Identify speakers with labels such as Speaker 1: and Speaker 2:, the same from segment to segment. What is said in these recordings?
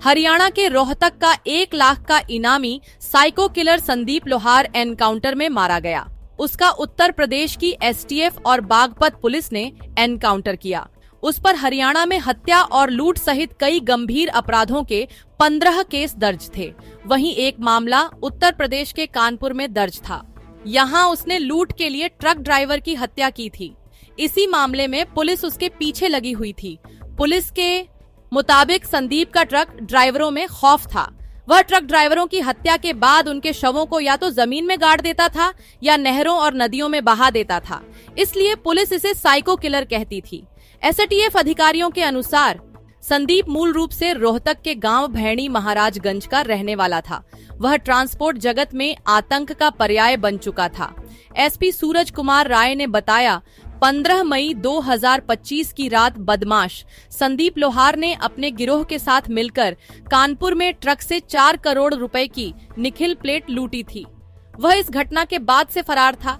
Speaker 1: हरियाणा के रोहतक का 1 लाख का इनामी साइको किलर संदीप लोहार एनकाउंटर में मारा गया। उसका उत्तर प्रदेश की एसटीएफ और बागपत पुलिस ने एनकाउंटर किया। उस पर हरियाणा में हत्या और लूट सहित कई गंभीर अपराधों के 15 केस दर्ज थे। वहीं एक मामला उत्तर प्रदेश के कानपुर में दर्ज था। यहाँ उसने लूट के लिए ट्रक ड्राइवर की हत्या की थी। इसी मामले में पुलिस उसके पीछे लगी हुई थी। पुलिस के मुताबिक संदीप का ट्रक ड्राइवरों में खौफ था। वह ट्रक ड्राइवरों की हत्या के बाद उनके शवों को या तो जमीन में गाड़ देता था या नहरों और नदियों में बहा देता था। इसलिए पुलिस इसे साइको किलर कहती थी। एसटीएफ अधिकारियों के अनुसार संदीप मूल रूप से रोहतक के गांव भैणी महाराजगंज का रहने वाला था। वह ट्रांसपोर्ट जगत में आतंक का पर्याय बन चुका था। एसपी सूरज कुमार राय ने बताया, 15 मई 2025 की रात बदमाश संदीप लोहार ने अपने गिरोह के साथ मिलकर कानपुर में ट्रक से 4 करोड़ रुपए की निखिल प्लेट लूटी थी। वह इस घटना के बाद से फरार था।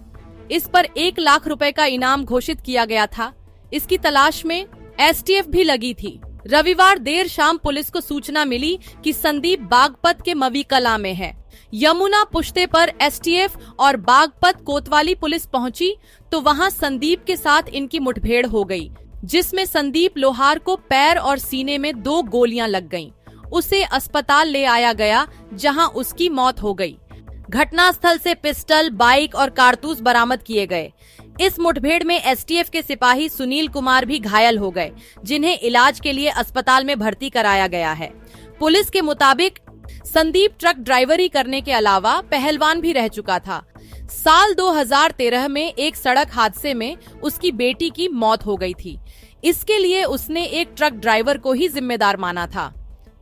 Speaker 1: इस पर 1 लाख रुपए का इनाम घोषित किया गया था। इसकी तलाश में एसटीएफ भी लगी थी। रविवार देर शाम पुलिस को सूचना मिली कि संदीप बागपत के मवी कला में है। यमुना पुश्ते पर एसटीएफ और बागपत कोतवाली पुलिस पहुंची तो वहां संदीप के साथ इनकी मुठभेड़ हो गई, जिसमें संदीप लोहार को पैर और सीने में 2 गोलियां लग गईं। उसे अस्पताल ले आया गया, जहां उसकी मौत हो गई। घटनास्थल से पिस्टल, बाइक और कारतूस बरामद किए गए। इस मुठभेड़ में एसटीएफ के सिपाही सुनील कुमार भी घायल हो गए, जिन्हें इलाज के लिए अस्पताल में भर्ती कराया गया है। पुलिस के मुताबिक संदीप ट्रक ड्राइवरी करने के अलावा पहलवान भी रह चुका था। साल 2013 में एक सड़क हादसे में उसकी बेटी की मौत हो गई थी। इसके लिए उसने एक ट्रक ड्राइवर को ही जिम्मेदार माना था।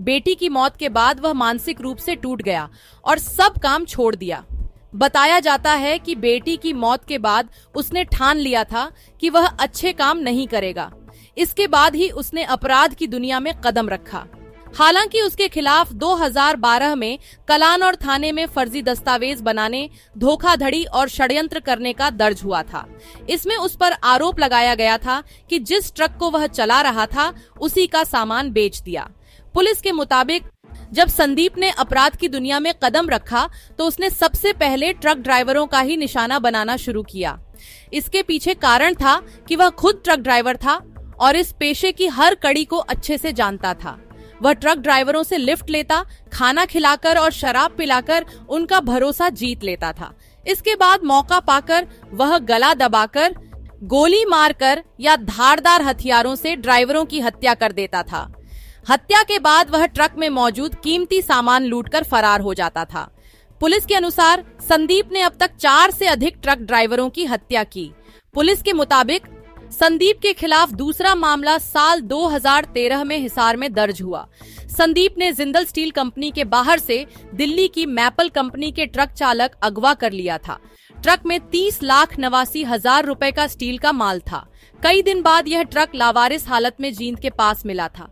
Speaker 1: बेटी की मौत के बाद वह मानसिक रूप से टूट गया और सब काम छोड़ दिया। बताया जाता है कि बेटी की मौत के बाद उसने ठान लिया था कि वह अच्छे काम नहीं करेगा। इसके बाद ही उसने अपराध की दुनिया में कदम रखा। हालांकि उसके खिलाफ 2012 में कलानौर थाने में फर्जी दस्तावेज बनाने, धोखाधड़ी और षड्यंत्र करने का दर्ज हुआ था। इसमें उस पर आरोप लगाया गया था कि जिस ट्रक को वह चला रहा था उसी का सामान बेच दिया। पुलिस के मुताबिक जब संदीप ने अपराध की दुनिया में कदम रखा तो उसने सबसे पहले ट्रक ड्राइवरों का ही निशाना बनाना शुरू किया। इसके पीछे कारण था कि वह खुद ट्रक ड्राइवर था और इस पेशे की हर कड़ी को अच्छे से जानता था। वह ट्रक ड्राइवरों से लिफ्ट लेता, खाना खिलाकर और शराब पिलाकर उनका भरोसा जीत लेता था। इसके बाद मौका पाकर वह गला दबाकर, गोली मारकर या धारदार हथियारों से ड्राइवरों की हत्या कर देता था। हत्या के बाद वह ट्रक में मौजूद कीमती सामान लूटकर फरार हो जाता था। पुलिस के अनुसार संदीप ने अब तक 4 से अधिक ट्रक ड्राइवरों की हत्या की। पुलिस के मुताबिक संदीप के खिलाफ दूसरा मामला साल 2013 में हिसार में दर्ज हुआ। संदीप ने जिंदल स्टील कंपनी के बाहर से दिल्ली की मैपल कंपनी के ट्रक चालक अगवा कर लिया था। ट्रक में 30,89,000 रुपए का स्टील का माल था। कई दिन बाद यह ट्रक लावारिस हालत में जींद के पास मिला था।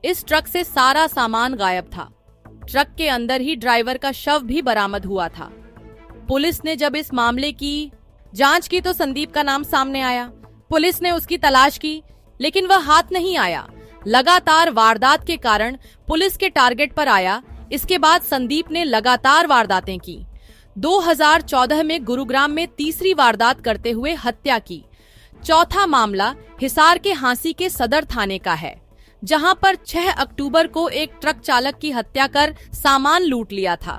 Speaker 1: इस ट्रक से सारा सामान गायब था। ट्रक के अंदर ही ड्राइवर का शव भी बरामद हुआ था। पुलिस ने जब इस मामले की जांच की तो संदीप का नाम सामने आया। पुलिस ने उसकी तलाश की, लेकिन वह हाथ नहीं आया। लगातार वारदात के कारण पुलिस के टारगेट पर आया। इसके बाद संदीप ने लगातार वारदातें की। 2014 में गुरुग्राम में तीसरी वारदात करते हुए हत्या की। चौथा मामला हिसार के हांसी के सदर थाने का है, जहां पर 6 अक्टूबर को एक ट्रक चालक की हत्या कर सामान लूट लिया था।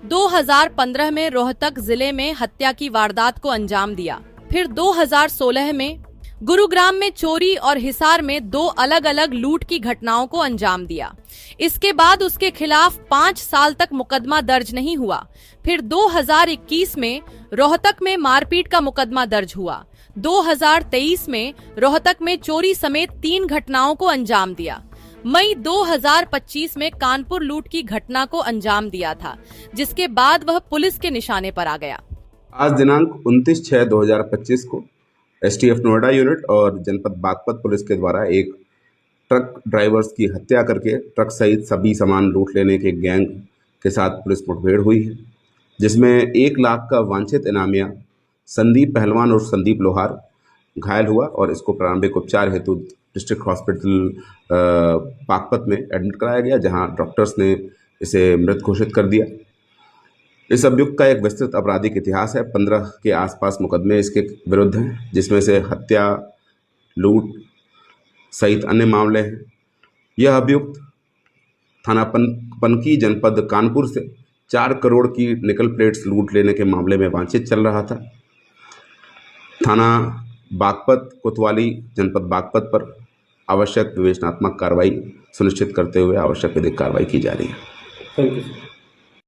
Speaker 1: 2015 में रोहतक जिले में हत्या की वारदात को अंजाम दिया। फिर 2016 में गुरुग्राम में चोरी और हिसार में 2 अलग अलग लूट की घटनाओं को अंजाम दिया। इसके बाद उसके खिलाफ 5 साल तक मुकदमा दर्ज नहीं हुआ। फिर 2021 में रोहतक में मारपीट का मुकदमा दर्ज हुआ। 2023 में रोहतक में चोरी समेत 3 घटनाओं को अंजाम दिया। मई 2025 में कानपुर लूट की घटना को अंजाम दिया था, जिसके बाद वह पुलिस के निशाने पर आ गया।
Speaker 2: आज दिनांक 29/6/2025 को एसटीएफ नोएडा यूनिट और जनपद बागपत पुलिस के द्वारा एक ट्रक ड्राइवर्स की हत्या करके ट्रक सहित सभी सामान लूट लेने के गैंग के साथ पुलिस मुठभेड़ हुई है, जिसमें 1 लाख का वांछित इनामिया संदीप पहलवान और संदीप लोहार घायल हुआ और इसको प्रारंभिक उपचार हेतु डिस्ट्रिक्ट हॉस्पिटल बागपत में एडमिट कराया गया, जहां डॉक्टर्स ने इसे मृत घोषित कर दिया। इस अभियुक्त का एक विस्तृत आपराधिक इतिहास है। 15 के आसपास मुकदमे इसके विरुद्ध हैं, जिसमें से हत्या, लूट सहित अन्य मामले हैं। यह अभियुक्त थाना पनकी जनपद कानपुर से 4 करोड़ की निकल प्लेट्स लूट लेने के मामले में वांछित चल रहा था। थाना बागपत कोतवाली जनपद बागपत पर आवश्यक विवेचनात्मक कार्रवाई सुनिश्चित करते हुए आवश्यक विधिक कार्रवाई की जा रही है।
Speaker 3: Thank you.